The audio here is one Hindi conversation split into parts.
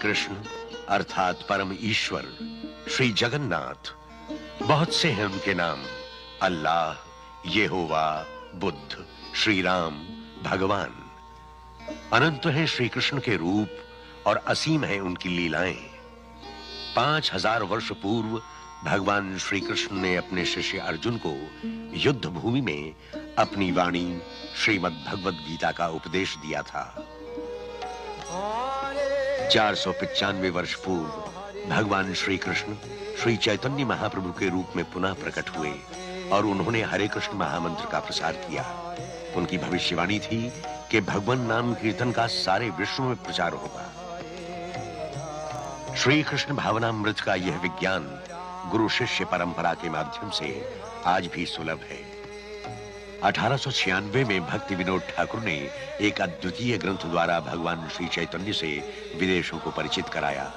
कृष्ण अर्थात परम ईश्वर श्री जगन्नाथ, बहुत से हैं उनके नाम, अल्लाह, यहोवा, बुद्ध, श्री राम, भगवान। अनंत हैं श्री कृष्ण के रूप और असीम है उनकी लीलाएं। 5000 वर्ष पूर्व भगवान श्री कृष्ण ने अपने शिष्य अर्जुन को युद्ध भूमि में अपनी वाणी श्रीमद् भगवद गीता का उपदेश दिया था। 495 वर्ष पूर्व भगवान श्री कृष्ण श्री चैतन्य महाप्रभु के रूप में पुनः प्रकट हुए और उन्होंने हरे कृष्ण महामंत्र का प्रसार किया। उनकी भविष्यवाणी थी कि भगवान नाम कीर्तन का सारे विश्व में प्रचार होगा। श्री कृष्ण भावनामृत का यह विज्ञान गुरु शिष्य परंपरा के माध्यम से आज भी सुलभ है। 1896 में भक्ति विनोद ठाकुर ने एक अद्वितीय ग्रंथ द्वारा भगवान श्री चैतन्य से विदेशों को परिचित कराया।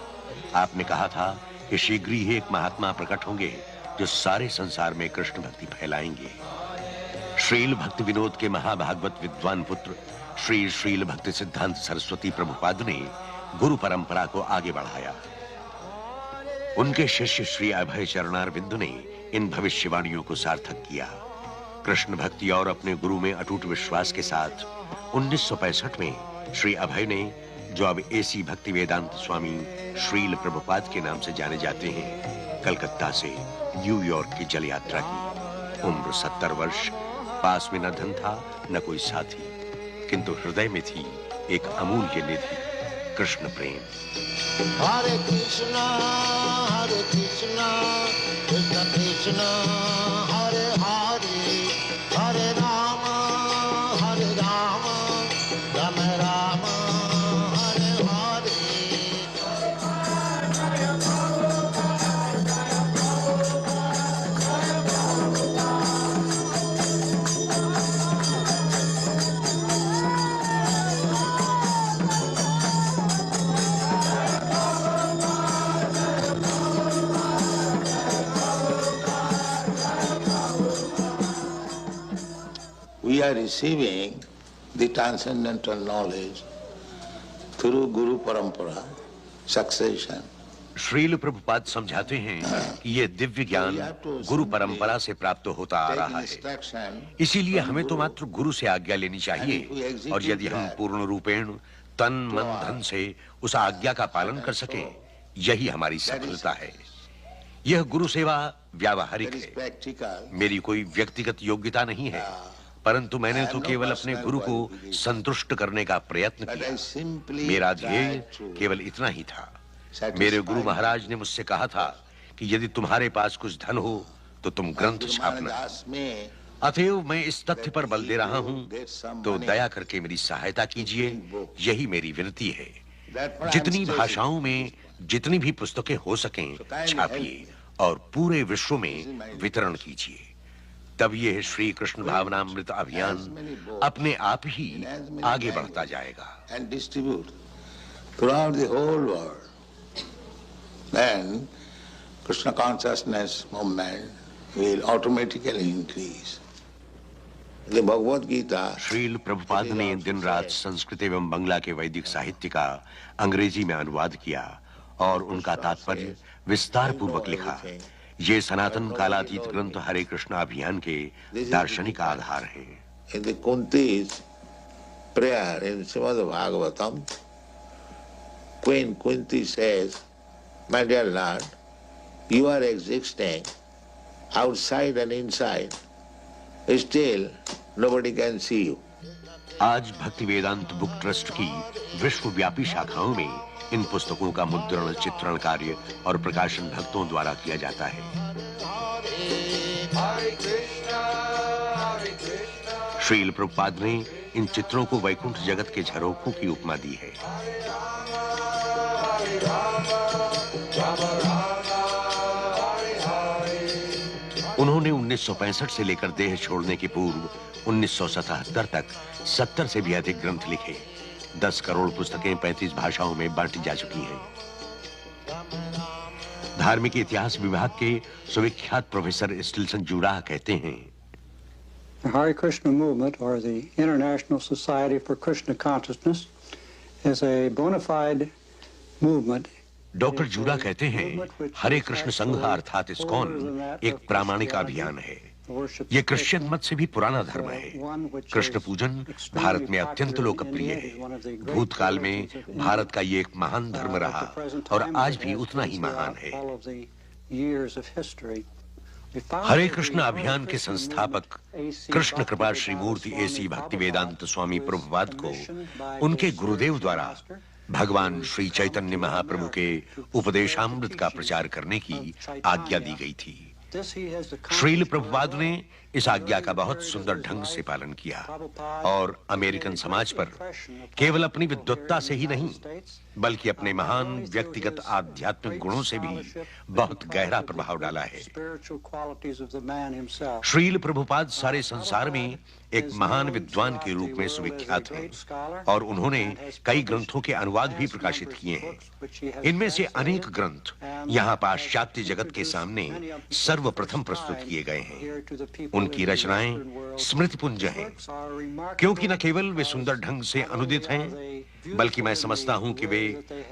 आपने कहा था कि शीघ्र ही एक महात्मा प्रकट होंगे जो सारे संसार में कृष्ण भक्ति फैलाएंगे। श्रील भक्ति विनोद के महाभागवत विद्वान पुत्र श्री श्रील भक्ति सिद्धांत सरस्वती प्रभुपाद ने गुरु परंपरा को आगे बढ़ाया। उनके शिष्य श्री अभय चरणारविंद ने इन भविष्यवाणियों को सार्थक किया। कृष्ण भक्ति और अपने गुरु में अटूट विश्वास के साथ 1965 में श्री अभय ने, जो अब एसी भक्ति वेदांत स्वामी श्रील प्रभुपाद के नाम से जाने जाते हैं, कलकत्ता से न्यूयॉर्क की जल यात्रा की। उम्र 70 वर्ष, पास में न धन था न कोई साथी, किंतु हृदय में थी एक अमूल्य निधि, कृष्ण प्रेम। हरे कृष्णा कृष्ण कृष्ण हरे हरे, हरे Ram Ram Ram Hare Hare. We are receiving the transcendental knowledge through Guru Parampara, succession. Srila Prabhupada समझाते हैं कि यह दिव्य ज्ञान गुरु परंपरा से प्राप्त होता आ रहा है, इसीलिए हमें तो मात्र गुरु से आज्ञा लेनी चाहिए, और यदि हम पूर्ण रूपेण तन मन धन से उस आज्ञा का पालन कर सकें, यही हमारी सफलता है। यह गुरु सेवा व्यावहारिक है, मेरी कोई व्यक्तिगत योग्यता नहीं है, परंतु मैंने तो केवल अपने गुरु को संतुष्ट करने का प्रयत्न किया। मेरा ध्येय केवल इतना ही था। मेरे गुरु महाराज ने मुझसे कहा था कि यदि तुम्हारे पास कुछ धन हो तो तुम ग्रंथ छापना। अतएव मैं इस तथ्य पर बल दे रहा हूं, तो दया करके मेरी सहायता कीजिए, यही मेरी विनती है। जितनी भाषाओं में जितनी भी पुस्तकें हो सकें छापिए और पूरे विश्व में वितरण कीजिए। तब यह श्री कृष्ण भावनामृत अभियान अपने आप ही आगे बढ़ता जाएगा। And distribute throughout the whole world. Then Krishna consciousness movement will automatically increase. The Bhagavad Gita. Srila Prabhupada ने दिन रात संस्कृत एवं बंगला के वैदिक साहित्य का अंग्रेजी में अनुवाद किया और उनका तात्पर्य विस्तार पूर्वक लिखा। ये सनातन कालातीत ग्रंथ हरे कृष्ण अभियान के दार्शनिक आधार हैं। In the Kunti's prayer in Srimad Bhagavatam, Queen Kunti says, "My dear Lord, you are existing outside and inside. Still, nobody can see you." आज भक्ति वेदांत बुक ट्रस्ट की विश्वव्यापी शाखाओं में इन पुस्तकों का मुद्रण, चित्रण कार्य और प्रकाशन भक्तों द्वारा किया जाता है। श्रील प्रभुपाद ने इन चित्रों को वैकुंठ जगत के झरोखों की उपमा दी है। उन्होंने 1965 से लेकर देह छोड़ने के पूर्व 1977 तक 70 से भी अधिक ग्रंथ लिखे। 10 करोड़ पुस्तकें 35 भाषाओं में बांटी जा चुकी हैं। धार्मिक इतिहास विभाग के सुविख्यात प्रोफेसर स्टिल्सन जूडाह कहते हैं, The Hare Krishna movement, or the International Society for Krishna Consciousness, is a bona fide movement. Doctor जूरा कहते हैं हरे कृष्ण संघ अर्थात इस्कॉन एक प्रामाणिक अभियान है। ये क्रिश्चियन मत से भी पुराना धर्म है। कृष्ण पूजन भारत में अत्यंत लोकप्रिय है। भूतकाल में भारत का ये एक महान धर्म रहा और आज भी उतना ही महान है। हरे कृष्ण अभियान के संस्थापक कृष्ण कृपा श्री मूर्ति एसी भक्तिवेदांत स्वामी प्रभुपाद को उनके गुरुदेव द्वारा भगवान श्री चैतन्य महाप्रभु के उपदेशामृत का प्रचार करने की आज्ञा दी गई थी। श्रील प्रभुपाद ने इस आज्ञा का बहुत सुंदर ढंग से पालन किया और अमेरिकन समाज पर केवल अपनी विद्वत्ता से ही नहीं बल्कि अपने महान व्यक्तिगत आध्यात्मिक गुणों से भी बहुत गहरा प्रभाव डाला है। श्रील प्रभुपाद सारे संसार में एक महान विद्वान के रूप में सुविख्यात हैं और उन्होंने कई ग्रंथों के अनुवाद भी प्रकाशित किए हैं। इनमें से अनेक ग्रंथ यहाँ पाश्चात्य जगत के सामने सर्वप्रथम प्रस्तुत किए गए हैं। उनकी रचनाएं स्मृतिपुंज हैं, क्योंकि न केवल वे सुंदर ढंग से अनुदित हैं बल्कि मैं समझता हूं कि वे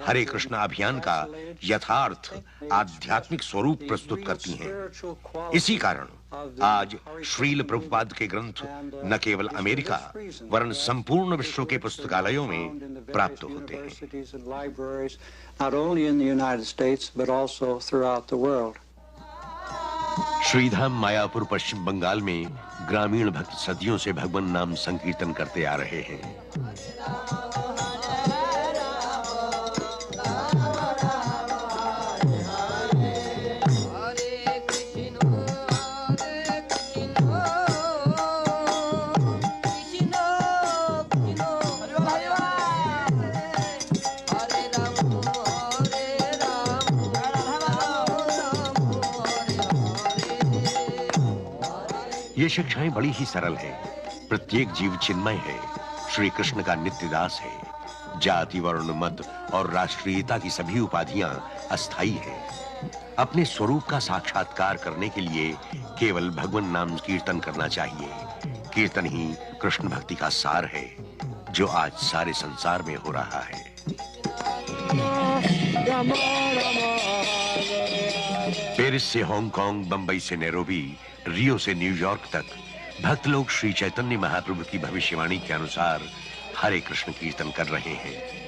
हरे कृष्ण अभियान का यथार्थ आध्यात्मिक स्वरूप प्रस्तुत करती हैं। इसी कारण आज श्रील प्रभुपाद के ग्रंथ न केवल अमेरिका वरन संपूर्ण विश्व के पुस्तकालयों में प्राप्त होते हैं। श्रीधाम मायापुर पश्चिम बंगाल में ग्रामीण भक्त सदियों से भगवान नाम संकीर्तन करते आ रहे हैं। ये शिक्षाएं बड़ी ही सरल हैं। प्रत्येक जीव चिन्मय है, श्री कृष्ण का नित्य दास है। जाति वर्ण मत और राष्ट्रीयता की सभी उपाधियां अस्थायी हैं। अपने स्वरूप का साक्षात्कार करने के लिए केवल भगवान नाम कीर्तन करना चाहिए। कीर्तन ही कृष्ण भक्ति का सार है जो आज सारे संसार में हो रहा है। पेरिस से हांगकांग, बंबई से नैरोबी, रियो से न्यूयॉर्क तक भक्त लोग श्री चैतन्य महाप्रभु की भविष्यवाणी के अनुसार हरे कृष्ण कीर्तन कर रहे हैं।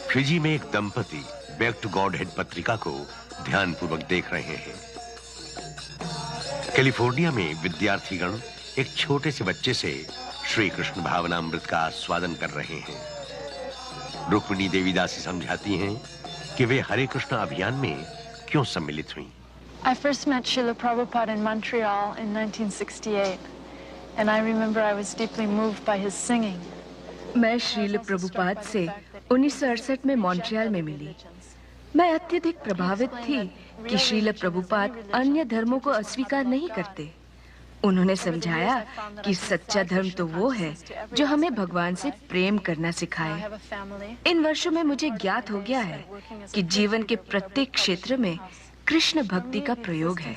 फिजी में एक दंपति बैक टू गॉड हेड पत्रिका को ध्यानपूर्वक देख रहे हैं। कैलिफोर्निया में विद्यार्थीगण एक छोटे से बच्चे से श्री कृष्ण भावनामृत का आस्वादन कर रहे हैं। रुक्मिणी देवी दासी समझाती हैं कि वे हरे कृष्ण अभियान में क्यों सम्मिलित हुई। I first met Srila Prabhupada in Montreal in 1968, and I remember I was deeply moved by his singing. मैं श्रील प्रभुपाद से 1968 में मॉन्ट्रियल में मिली। मैं अत्यधिक प्रभावित थी कि श्रील प्रभुपाद अन्य धर्मों को अस्वीकार नहीं करते। उन्होंने समझाया कि सच्चा धर्म तो वो है जो हमें भगवान से प्रेम करना सिखाए। इन वर्षों में मुझे ज्ञात हो गया है कि जीवन के प्रत्येक क्षेत्र में कृष्ण भक्ति का प्रयोग है।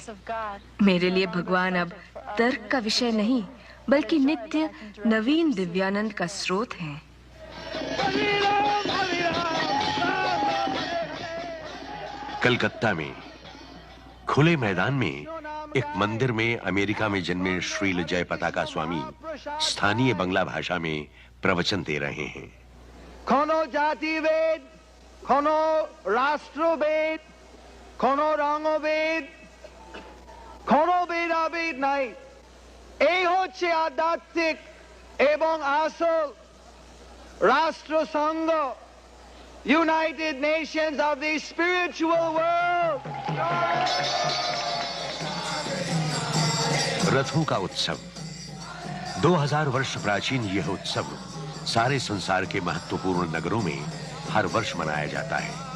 मेरे लिए भगवान अब तर्क का विषय नहीं बल्कि नित्य नवीन दिव्यानंद का स्रोत है। कलकत्ता में खुले मैदान में एक मंदिर में अमेरिका में जन्मे श्रील जय पताका स्वामी स्थानीय बंगला भाषा में प्रवचन दे रहे हैं। कोनो जातिभेद, कोनो राष्ट्रभेद, कोनो रंगभेद, कोनो भेदाभेद নাই। এই হচ্ছে আধ্যাত্মিক এবং আসল রাষ্ট্রসংঘ, United Nations of the spiritual world. रथों का उत्सव 2000 वर्ष प्राचीन यह उत्सव सारे संसार के महत्वपूर्ण नगरों में हर वर्ष मनाया जाता है।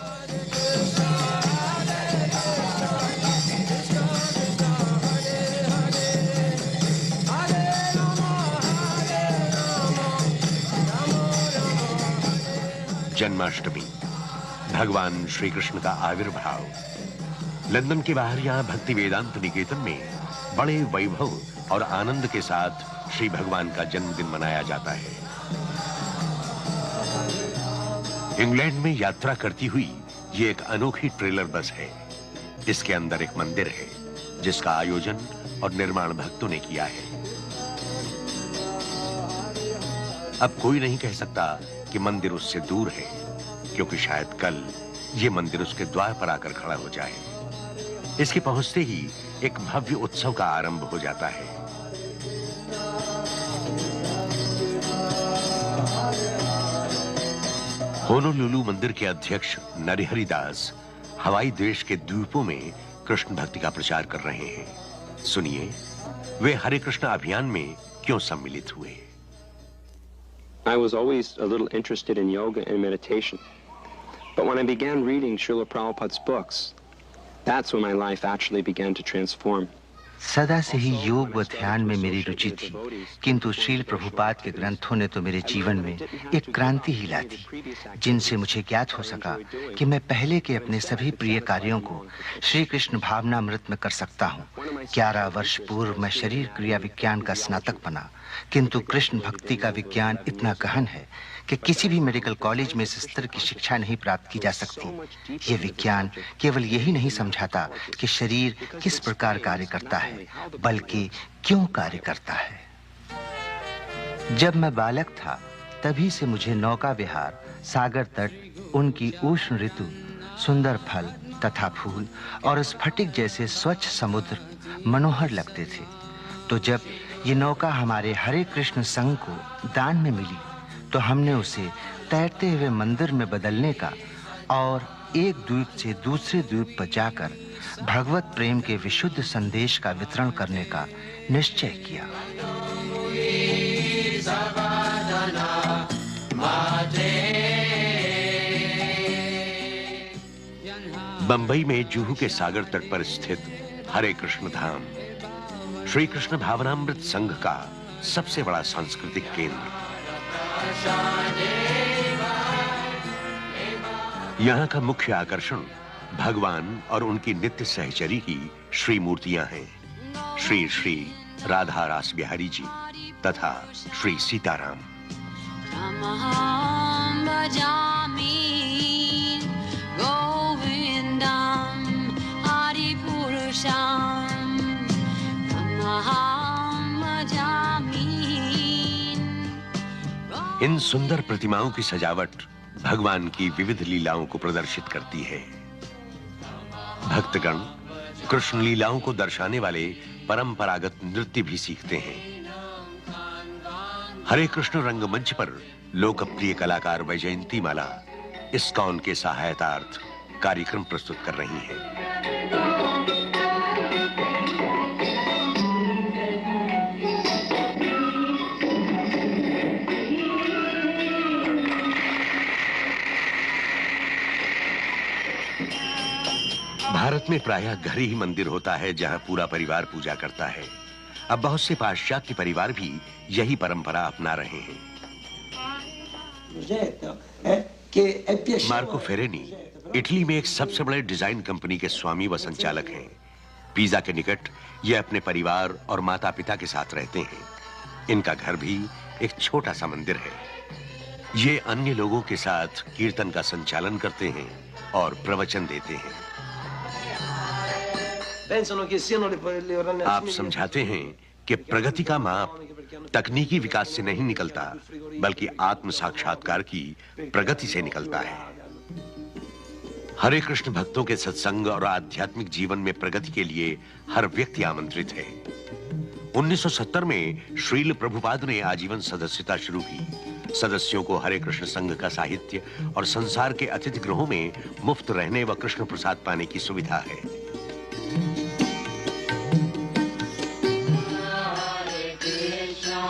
जन्माष्टमी, भगवान श्री कृष्ण का आविर्भाव। लंदन के बाहर यहां भक्ति वेदांत निकेतन में बड़े वैभव और आनंद के साथ श्री भगवान का जन्मदिन मनाया जाता है। इंग्लैंड में यात्रा करती हुई ये एक अनोखी ट्रेलर बस है। इसके अंदर एक मंदिर है जिसका आयोजन और निर्माण भक्तों ने किया है। अब कोई नहीं कह सकता कि मंदिर उससे दूर है, क्योंकि शायद कल ये मंदिर उसके द्वार पर आकर खड़ा हो जाए। इसके पहुंचते ही एक भव्य उत्सव का आरंभ हो जाता है। होनोलुलु मंदिर के अध्यक्ष नरहरि दास हवाई देश के द्वीपों में कृष्ण भक्ति का प्रचार कर रहे हैं। सुनिए, वे हरे कृष्ण अभियान में क्यों सम्मिलित हुए। I was always a little interested in yoga and meditation. But when I began reading Srila Prabhupada's books, that's when my life actually began to transform. सदा से ही योग व ध्यान में मेरी रुचि थी, किंतु श्रील प्रभुपाद के ग्रंथों ने तो मेरे जीवन में एक क्रांति ही ला दी, जिनसे मुझे ज्ञात हो सका कि मैं पहले के अपने सभी प्रिय कार्यों को श्री कृष्ण भावनामृत में कर सकता हूँ। 11 वर्ष पूर्व मैं शरीर क्रिया विज्ञान का स्नातक बना, किंतु कृष्ण भक्ति का विज्ञान इतना गहन है कि किसी भी मेडिकल कॉलेज में इस स्तर की शिक्षा नहीं प्राप्त की जा सकती। ये विज्ञान केवल यही नहीं समझाता कि शरीर किस प्रकार कार्य करता है, बल्कि क्यों कार्य करता है। जब मैं बालक था, तभी से मुझे नौका विहार, सागर तट, उनकी उष्ण ऋतु, सुंदर फल तथा फूल और स्फटिक जैसे स्वच्छ समुद्र मनोहर लगते थे। तो जब ये नौका हमारे हरे कृष्ण संघ को दान में मिली, तो हमने उसे तैरते हुए मंदिर में बदलने का और एक द्वीप से दूसरे द्वीप पर जाकर भगवत प्रेम के विशुद्ध संदेश का वितरण करने का निश्चय किया। बंबई में जुहू के सागर तट पर स्थित हरे कृष्ण धाम श्री कृष्ण भावनामृत संघ का सबसे बड़ा सांस्कृतिक केंद्र। यहाँ का मुख्य आकर्षण भगवान और उनकी नित्य सहचरी की श्री मूर्तियां हैं। श्री श्री राधा रास बिहारी जी तथा श्री सीताराम। इन सुंदर प्रतिमाओं की सजावट भगवान की विविध लीलाओं को प्रदर्शित करती है। भक्तगण कृष्ण लीलाओं को दर्शाने वाले परंपरागत नृत्य भी सीखते हैं। हरे कृष्ण रंगमंच पर लोकप्रिय कलाकार वैजयंती माला इस्कॉन के सहायतार्थ कार्यक्रम प्रस्तुत कर रही हैं। भारत में प्रायः घर ही मंदिर होता है जहां पूरा परिवार पूजा करता है। अब बहुत से पाश्चात्य परिवार भी यही परंपरा अपना रहे हैं। मार्को फेरेनी इटली में एक सबसे बड़े डिजाइन कंपनी के स्वामी व संचालक हैं। पिज़ा के निकट ये अपने परिवार और माता पिता के साथ रहते हैं। इनका घर भी एक छोटा सा मंदिर है। ये अन्य लोगों के साथ कीर्तन का संचालन करते हैं और प्रवचन देते हैं। आप समझाते हैं कि प्रगति का माप तकनीकी विकास से नहीं निकलता, बल्कि आत्म साक्षात्कार की प्रगति से निकलता है। हरे कृष्ण भक्तों के सत्संग और आध्यात्मिक जीवन में प्रगति के लिए हर व्यक्ति आमंत्रित है। 1970 में श्रील प्रभुपाद ने आजीवन सदस्यता शुरू की। सदस्यों को हरे कृष्ण संघ का साहित्य और संसार के अतिथि गृहों में मुफ्त रहने व कृष्ण प्रसाद पाने की सुविधा है। Hare Krishna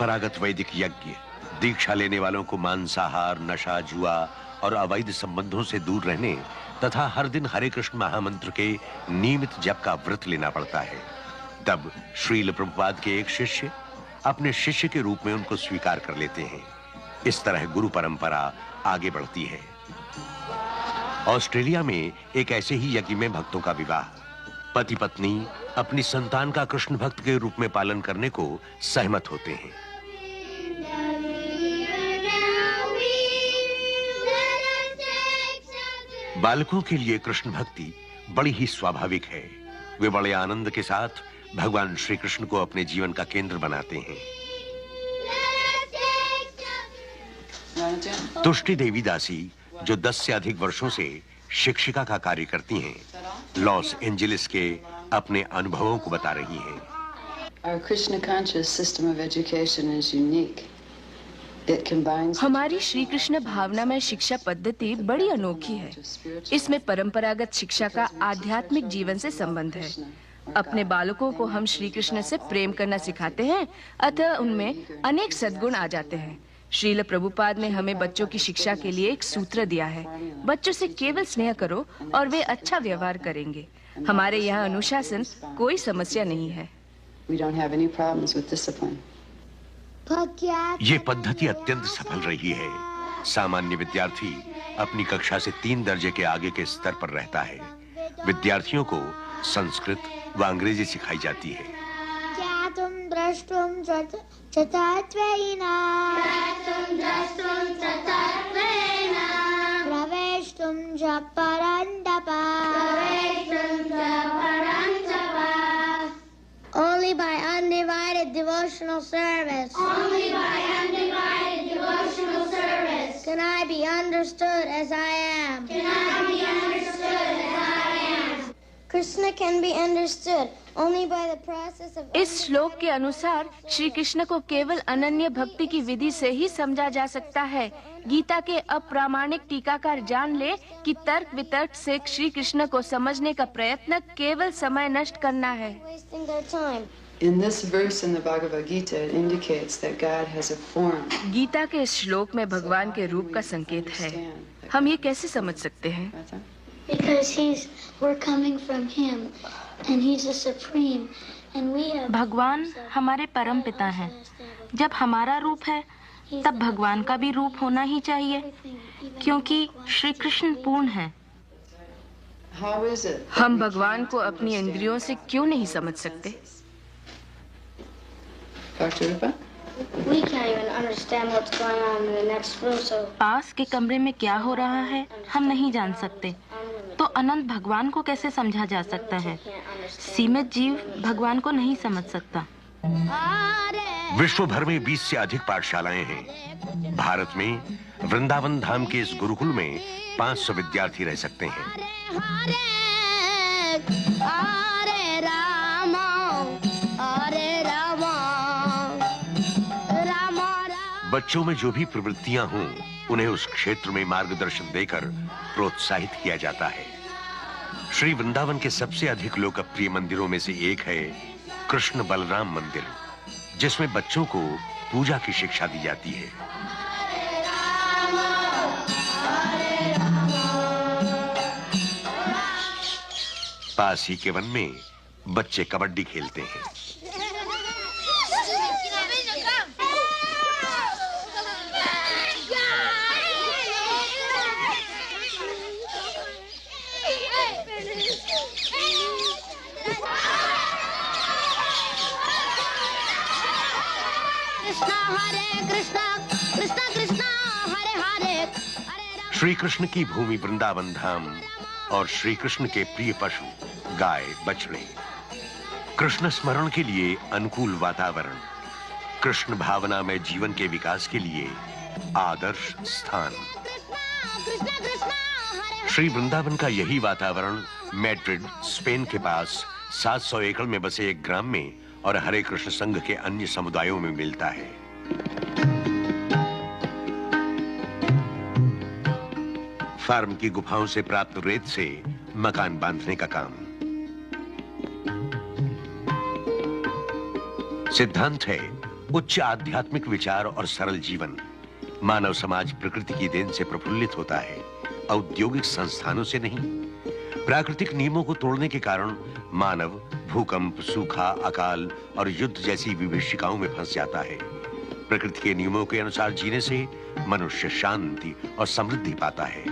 परंपरागत वैदिक यज्ञ दीक्षा लेने वालों को मांसाहार, नशा, जुआ और अवैध संबंधों से दूर रहने तथा हर दिन हरे कृष्ण महामंत्र के नियमित जप का व्रत लेना पड़ता है। तब श्रील प्रभुपाद के एक शिष्य अपने शिष्य के रूप में उनको स्वीकार कर लेते हैं। इस तरह गुरु परंपरा आगे बढ़ती है। ऑस्ट्रेलिया में एक ऐसे ही यज्ञ में भक्तों का विवाह, पति पत्नी अपनी संतान का कृष्ण भक्त के रूप में पालन करने को सहमत होते हैं। बालकों के लिए कृष्ण भक्ति बड़ी ही स्वाभाविक है। वे बड़े आनंद के साथ भगवान श्री कृष्ण को अपने जीवन का केंद्र बनाते हैं। तुष्टि देवी दासी, जो 10 से अधिक वर्षों से शिक्षिका का कार्य करती हैं, लॉस एंजलिस के अपने अनुभवों को बता रही हैं। Our Krishna conscious system of education is unique. It combines हमारी श्री कृष्ण भावनामय शिक्षा पद्धति बड़ी अनोखी है। इसमें परंपरागत शिक्षा का आध्यात्मिक जीवन से संबंध है। अपने बालकों को हम श्री कृष्ण से प्रेम करना सिखाते हैं, अतः उनमें अनेक सद्गुण आ जाते हैं। श्रील प्रभुपाद ने हमें बच्चों की शिक्षा के लिए एक सूत्र दिया है, बच्चों से केवल स्नेह करो और वे अच्छा व्यवहार करेंगे। हमारे यहाँ अनुशासन कोई समस्या नहीं है। we don't have any problems with discipline. ये पद्धति अत्यंत सफल रही है। सामान्य विद्यार्थी अपनी कक्षा से 3 दर्जे के आगे के स्तर पर रहता है। विद्यार्थियों को संस्कृत व अंग्रेजी सिखाई जाती है। क्या तुम द्रष्टुम चतुर्वेना प्रवेष्टुम च परंतपा only by undivided devotional service. Only by undivided devotional service can I be understood as I am. Can I be understood as I am. Krishna can be understood only by the process of. इस श्लोक के अनुसार श्री कृष्ण को केवल अनन्य भक्ति की विधि से ही समझा जा सकता है। गीता के अप्रामाणिक टीकाकार जान ले कि तर्क वितर्क से श्री कृष्ण को समझने का प्रयत्न केवल समय नष्ट करना है। Wasting their time. In this verse in the Bhagavad Gita, it indicates that God has a form. Gita के इस श्लोक में भगवान के रूप का संकेत है। हम ये कैसे समझ सकते हैं? Because we're coming from him and he's the supreme and we have. भगवान हमारे परम पिता हैं। जब हमारा रूप है तब भगवान का भी रूप होना ही चाहिए, क्योंकि श्री कृष्ण पूर्ण है। हम भगवान को अपनी इंद्रियों से क्यों नहीं समझ सकते? We can't even understand what's going on in the next room, so. पास के कमरे में क्या हो रहा है हम नहीं जान सकते, तो अनंत भगवान को कैसे समझा जा सकता है? सीमित जीव भगवान को नहीं समझ सकता। विश्व भर में 20 से अधिक पाठशालाएं हैं। भारत में वृंदावन धाम के इस गुरुकुल में 500 विद्यार्थी रह सकते हैं। बच्चों में जो भी प्रवृत्तियां हों, उन्हें उस क्षेत्र में मार्गदर्शन देकर प्रोत्साहित किया जाता है। श्री वृंदावन के सबसे अधिक लोकप्रिय मंदिरों में से एक है कृष्ण बलराम मंदिर, जिसमें बच्चों को पूजा की शिक्षा दी जाती है। पास ही के वन में बच्चे कबड्डी खेलते हैं। श्री कृष्ण की भूमि वृंदावन धाम और श्री कृष्ण के प्रिय पशु गाय बछड़े, कृष्ण स्मरण के लिए अनुकूल वातावरण, कृष्ण भावना में जीवन के विकास के लिए आदर्श स्थान। श्री वृंदावन का यही वातावरण मैड्रिड, स्पेन के पास 700 एकड़ में बसे एक ग्राम में और हरे कृष्ण संघ के अन्य समुदायों में मिलता है। फार्म की गुफाओं से प्राप्त रेत से मकान बांधने का काम। सिद्धांत है उच्च आध्यात्मिक विचार और सरल जीवन। मानव समाज प्रकृति की देन से प्रफुल्लित होता है, औद्योगिक संस्थानों से नहीं। प्राकृतिक नियमों को तोड़ने के कारण मानव भूकंप, सूखा, अकाल और युद्ध जैसी विभीषिकाओं में फंस जाता है। प्रकृति के नियमों के अनुसार जीने से मनुष्य शांति और समृद्धि पाता है।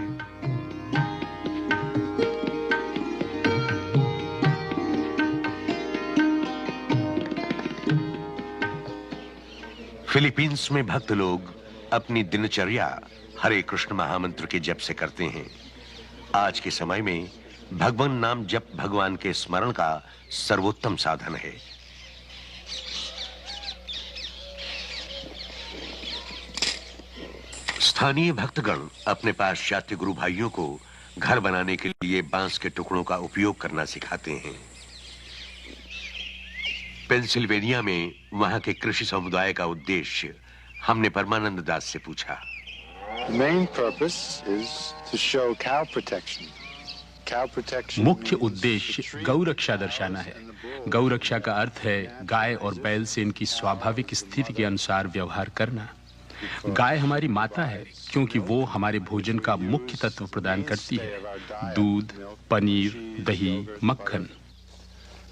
फिलीपींस में भक्त लोग अपनी दिनचर्या हरे कृष्ण महामंत्र के जप से करते हैं। आज के समय में भगवान नाम जप भगवान के स्मरण का सर्वोत्तम साधन है। स्थानीय भक्तगण अपने पाश्चात्य गुरु भाइयों को घर बनाने के लिए बांस के टुकड़ों का उपयोग करना सिखाते हैं। पेंसिल्वेनिया में वहां के कृषि समुदाय का उद्देश्य हमने परमानंद दास से पूछा। मुख्य उद्देश्य गौ रक्षा दर्शाना है। गौ रक्षा का अर्थ है गाय और बैल से इनकी स्वाभाविक स्थिति के अनुसार व्यवहार करना। गाय हमारी माता है क्योंकि वो हमारे भोजन का मुख्य तत्व प्रदान करती है, दूध, पनीर, दही, मक्खन।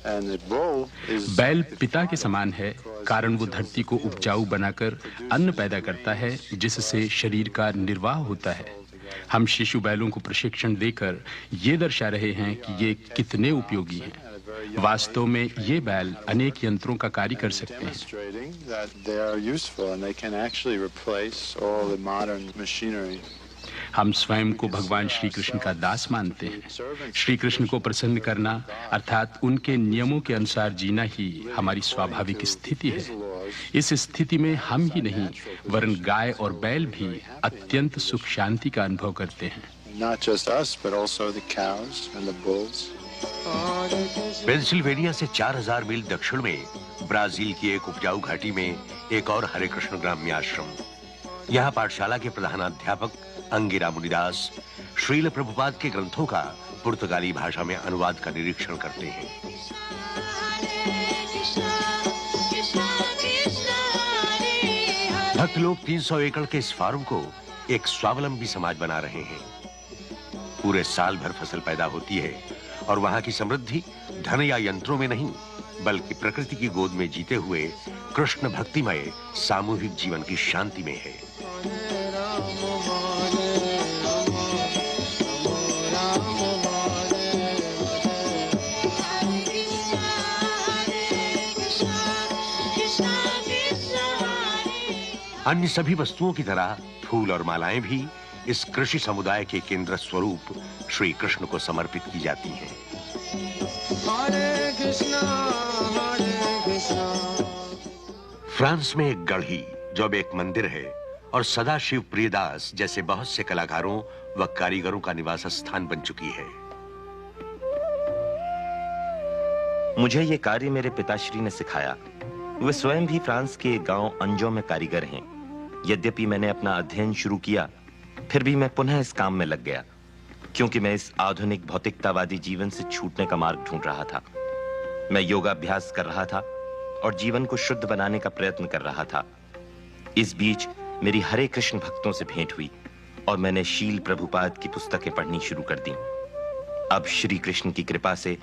बैल पिता के समान है, कारण वो धरती को उपजाऊ बनाकर अन्न पैदा करता है जिससे शरीर का निर्वाह होता है। हम शिशु बैलों को प्रशिक्षण देकर ये दर्शा रहे हैं कि ये कितने उपयोगी हैं। वास्तव में ये बैल अनेक यंत्रों का कार्य कर सकते हैं। हम स्वयं को भगवान श्री कृष्ण का दास मानते हैं। श्री कृष्ण को प्रसन्न करना अर्थात उनके नियमों के अनुसार जीना ही हमारी स्वाभाविक स्थिति है। इस स्थिति में हम ही नहीं वरन गाय और बैल भी अत्यंत सुख शांति का अनुभव करते हैं। पेंसिल्वेनिया से 4000 मील दक्षिण में ब्राजील की एक उपजाऊ घाटी में एक और हरे कृष्ण ग्राम्य आश्रम। यहाँ पाठशाला के प्रधानाध्यापक अंगिरा मुनिदास श्रील प्रभुपाद के ग्रंथों का पुर्तगाली भाषा में अनुवाद का निरीक्षण करते हैं। भक्त लोग 300 एकड़ के इस फार्म को एक स्वावलंबी समाज बना रहे हैं। पूरे साल भर फसल पैदा होती है और वहां की समृद्धि धन या यंत्रों में नहीं बल्कि प्रकृति की गोद में जीते हुए कृष्ण भक्तिमय सामूहिक जीवन की शांति में है। अन्य सभी वस्तुओं की तरह फूल और मालाएं भी इस कृषि समुदाय के केंद्र स्वरूप श्री कृष्ण को समर्पित की जाती हैं। फ्रांस में एक गढ़ी जो अब एक मंदिर है और सदाशिव प्रियदास जैसे बहुत से कलाकारों व कारीगरों का निवास स्थान बन चुकी है। मुझे ये कार्य मेरे पिताश्री ने सिखाया। वे स्वयं भी फ्रांस के गांव अंजो में कारीगर हैं। यद्यपि मैंने अपना अध्ययन शुरू किया, फिर भी मैं पुनः इस काम में लग गया, क्योंकि मैं इस आधुनिक भौतिकतावादी जीवन से छूटने का मार्ग ढूंढ रहा था। मैं योगाभ्यास कर रहा था और जीवन को शुद्ध बनाने का प्रयत्न कर रहा था। इस बीच मेरी हरे कृष्ण भक्तों से भेंट हुई और मैंने शील प्रभुपाद की पुस्तकें पढ़नी शुरू कर दी। अब श्री कृष्ण की कृपा से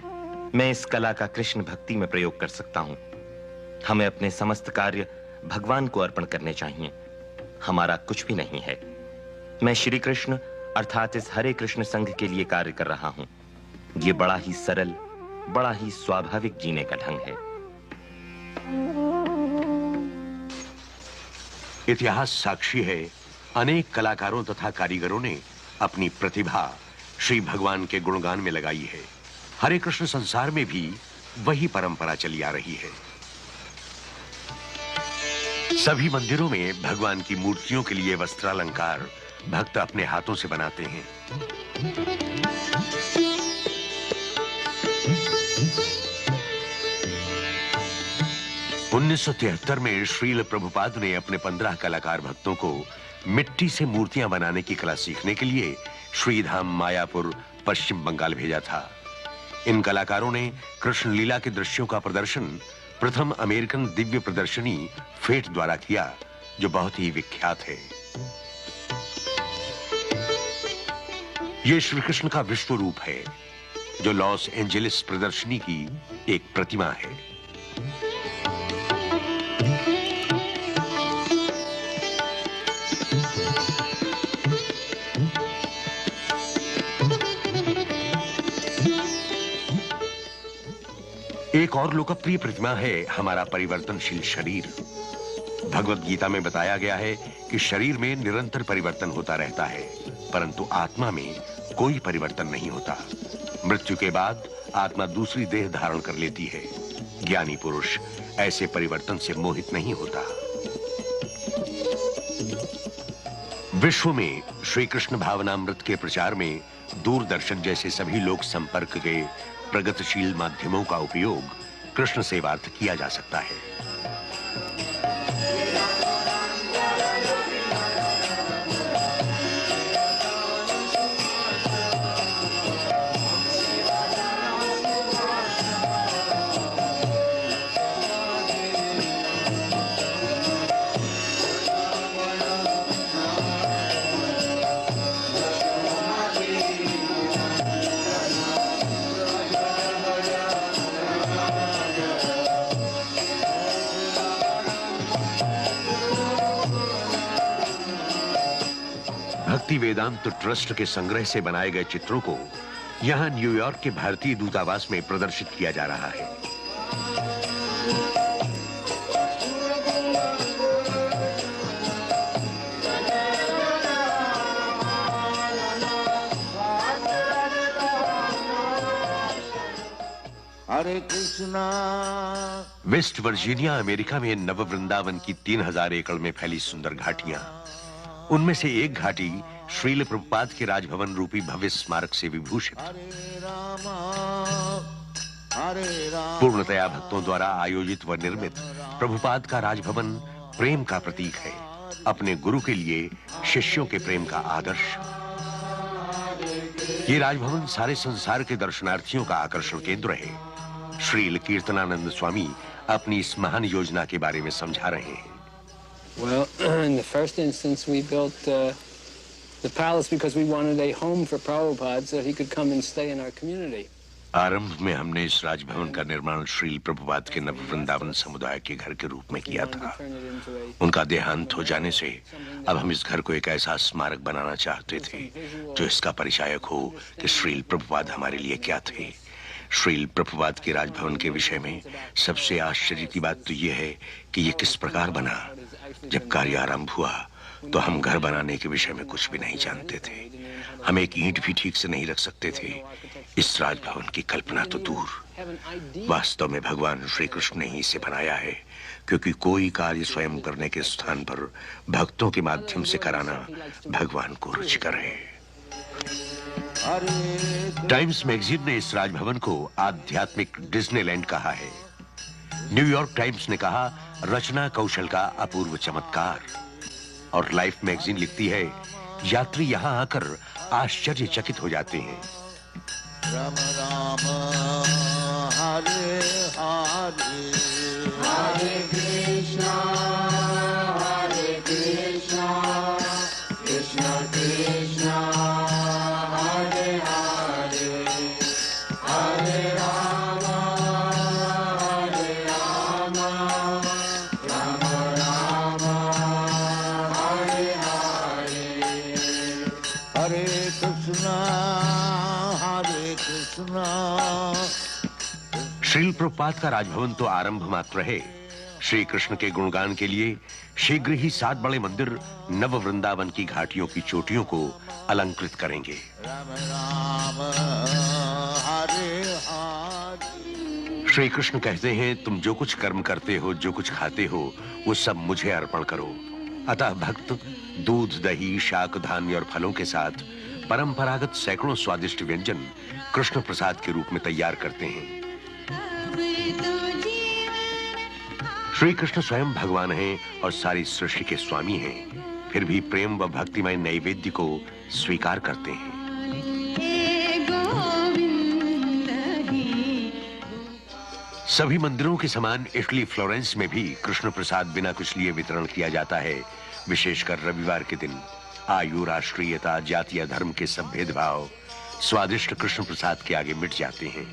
मैं इस कला का कृष्ण भक्ति में प्रयोग कर सकता हूं। हमें अपने समस्त कार्य भगवान को अर्पण करने चाहिए। हमारा कुछ भी नहीं है। मैं श्री कृष्ण अर्थात इस हरे कृष्ण संघ के लिए कार्य कर रहा हूं। ये बड़ा ही सरल, बड़ा ही स्वाभाविक जीने का ढंग है। इतिहास साक्षी है, अनेक कलाकारों तथा कारीगरों ने अपनी प्रतिभा श्री भगवान के गुणगान में लगाई है। हरे कृष्ण संसार में भी वही परंपरा चली आ रही है। सभी मंदिरों में भगवान की मूर्तियों के लिए वस्त्रालंकार भक्त अपने हाथों से बनाते हैं। उन्नीस 1973 में श्रील प्रभुपाद ने अपने 15 कलाकार भक्तों को मिट्टी से मूर्तियां बनाने की कला सीखने के लिए श्रीधाम मायापुर पश्चिम बंगाल भेजा था। इन कलाकारों ने कृष्ण लीला के दृश्यों का प्रदर्शन प्रथम अमेरिकन दिव्य प्रदर्शनी फेट द्वारा किया, जो बहुत ही विख्यात है। यह श्री कृष्ण का विश्व रूप है, जो लॉस एंजेलिस प्रदर्शनी की एक प्रतिमा है। एक और लोकप्रिय प्रतिमा है हमारा परिवर्तनशील शरीर। भगवत गीता में बताया गया है कि शरीर में निरंतर परिवर्तन होता रहता है, परंतु आत्मा में कोई परिवर्तन नहीं होता। मृत्यु के बाद आत्मा दूसरी देह धारण कर लेती है। ज्ञानी पुरुष ऐसे परिवर्तन से मोहित नहीं होता। विश्व में श्री कृष्ण भावनामृत के प्रचार में दूरदर्शन जैसे सभी लोक संपर्क के प्रगतिशील माध्यमों का उपयोग कृष्ण सेवार्थ किया जा सकता है। भक्ति वेदांत ट्रस्ट के संग्रह से बनाए गए चित्रों को यहां न्यूयॉर्क के भारतीय दूतावास में प्रदर्शित किया जा रहा है। हरे कृष्णा। वेस्ट वर्जीनिया अमेरिका में नव वृंदावन की 3000 एकड़ में फैली सुंदर घाटियां, उनमें से एक घाटी श्रील प्रभुपाद के राजभवन रूपी भव्य स्मारक से विभूषित। पूर्णतया भक्तों द्वारा आयोजित व निर्मित प्रभुपाद का राजभवन प्रेम का प्रतीक है, अपने गुरु के लिए शिष्यों के प्रेम का आदर्श। ये राजभवन सारे संसार के दर्शनार्थियों का आकर्षण केंद्र है। श्रील कीर्तनानंद स्वामी अपनी इस महान योजना के बारे में समझा रहे हैं। Well, in the first instance, we built the palace because we wanted a home for Prabhupada so he could come and stay in our community. आरंभ में हमने इस राजभवन का निर्माण श्रील प्रभुपाद के नव वृंदावन समुदाय के घर के रूप में किया था। उनका देहांत हो जाने से अब हम इस घर को एक ऐसा स्मारक बनाना चाहते थे जो इसका परिचायक हो कि श्रील प्रभुपाद हमारे लिए क्या थे। श्रील प्रभुपाद के राजभवन के विषय में सबसे आश्चर्य की बात तो यह है कि यह किस प्रकार बना। जब कार्य आरंभ हुआ तो हम घर बनाने के विषय में कुछ भी नहीं जानते थे। हम एक ईंट भी ठीक से नहीं रख सकते थे। इस राजभवन की कल्पना तो दूर, वास्तव में भगवान श्री कृष्ण ने ही इसे बनाया है, क्योंकि कोई कार्य स्वयं करने के स्थान पर भक्तों के माध्यम से कराना भगवान को रुचिकर है। टाइम्स मैगजीन ने इस राजभवन को आध्यात्मिक डिज्नीलैंड कहा है। न्यूयॉर्क टाइम्स ने कहा रचना कौशल का अपूर्व चमत्कार, और लाइफ मैगजीन लिखती है यात्री यहां आकर आश्चर्यचकित हो जाते हैं। राम राम हरे हरे, हरे कृष्णा कृष्णा कृष्णा हरे हरे, हरे राम राम राम हरे हरे, हरे कृष्णा श्रील प्रभुपाद का राजभवन तो आरंभ मात्र है। श्री कृष्ण के गुणगान के लिए शीघ्र ही 7 बड़े मंदिर नव वृंदावन की घाटियों की चोटियों को अलंकृत करेंगे। श्री कृष्ण कहते हैं तुम जो कुछ कर्म करते हो, जो कुछ खाते हो, वो सब मुझे अर्पण करो। अतः भक्त दूध, दही, शाक, धान्य और फलों के साथ परंपरागत सैकड़ों स्वादिष्ट व्यंजन कृष्ण प्रसाद के रूप में तैयार करते हैं। श्री कृष्ण स्वयं भगवान हैं और सारी सृष्टि के स्वामी हैं, फिर भी प्रेम व भक्तिमय नैवेद्य को स्वीकार करते हैं। सभी मंदिरों के समान इटली फ्लोरेंस में भी कृष्ण प्रसाद बिना कुछ लिए वितरण किया जाता है, विशेषकर रविवार के दिन। आयु, राष्ट्रीयता, जाति या धर्म के सब भेदभाव स्वादिष्ट कृष्ण प्रसाद के आगे मिट जाते हैं।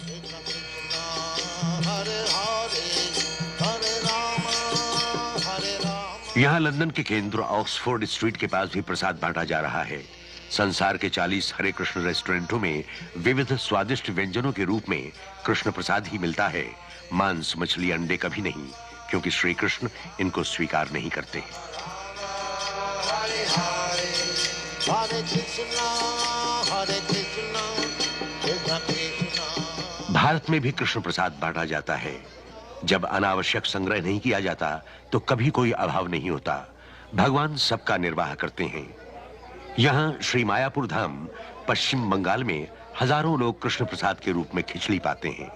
यहाँ लंदन के केंद्र ऑक्सफोर्ड स्ट्रीट के पास भी प्रसाद बांटा जा रहा है। संसार के 40 हरे कृष्ण रेस्टोरेंटों में विविध स्वादिष्ट व्यंजनों के रूप में कृष्ण प्रसाद ही मिलता है। मांस, मछली, अंडे कभी नहीं, क्योंकि श्री कृष्ण इनको स्वीकार नहीं करते। भारत में भी कृष्ण प्रसाद बांटा जाता है। जब अनावश्यक संग्रह नहीं किया जाता तो कभी कोई अभाव नहीं होता। भगवान सबका निर्वाह करते हैं। यहाँ श्री मायापुर धाम पश्चिम बंगाल में हजारों लोग कृष्ण प्रसाद के रूप में खिचड़ी पाते हैं।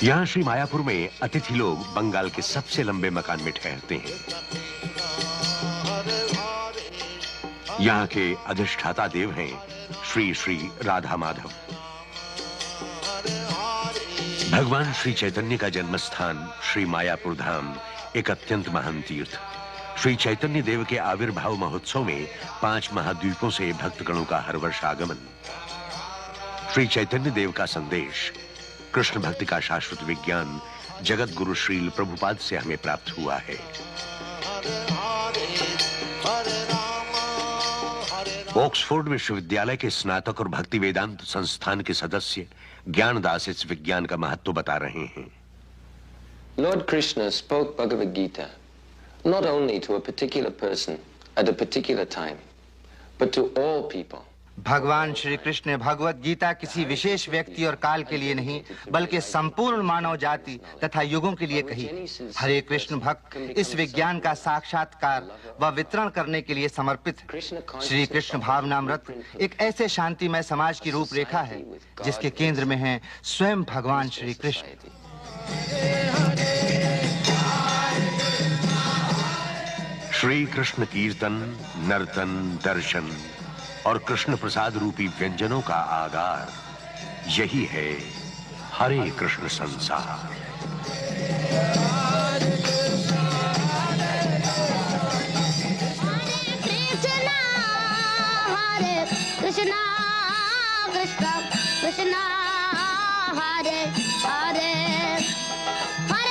यहाँ श्री मायापुर में अतिथि लोग बंगाल के सबसे लंबे मकान में ठहरते हैं। यहाँ के अधिष्ठाता देव हैं श्री श्री राधा माधव। भगवान श्री चैतन्य का जन्म स्थान श्री मायापुर धाम एक अत्यंत महान तीर्थ। श्री चैतन्य देव के आविर्भाव महोत्सव में 5 महाद्वीपों से भक्तगणों का हर वर्ष आगमन। श्री चैतन्य देव का संदेश, कृष्ण भक्ति का शाश्वत विज्ञान जगत गुरु श्रील प्रभुपाद से हमें प्राप्त हुआ है। ऑक्सफोर्ड विश्वविद्यालय के स्नातक और भक्ति वेदांत संस्थान के सदस्य ज्ञानदास इस विज्ञान का महत्व बता रहे हैं। Lord Krishna spoke Bhagavad Gita not only to a particular person at a particular time, but to all people. भगवान श्री कृष्ण ने भगवत गीता किसी विशेष व्यक्ति और काल के लिए नहीं, बल्कि संपूर्ण मानव जाति तथा युगों के लिए कही। हरे कृष्ण भक्त इस विज्ञान का साक्षात्कार व वितरण करने के लिए समर्पित है। श्री कृष्ण भावनामृत एक ऐसे शांतिमय समाज की रूपरेखा है जिसके केंद्र में है स्वयं भगवान श्री कृष्ण। श्री कृष्ण कीर्तन, नर्तन, दर्शन और कृष्ण प्रसाद रूपी व्यंजनों का आगार यही है हरे कृष्ण संसार। Krishna, Krishna, Krishna, Hare Hare, Hare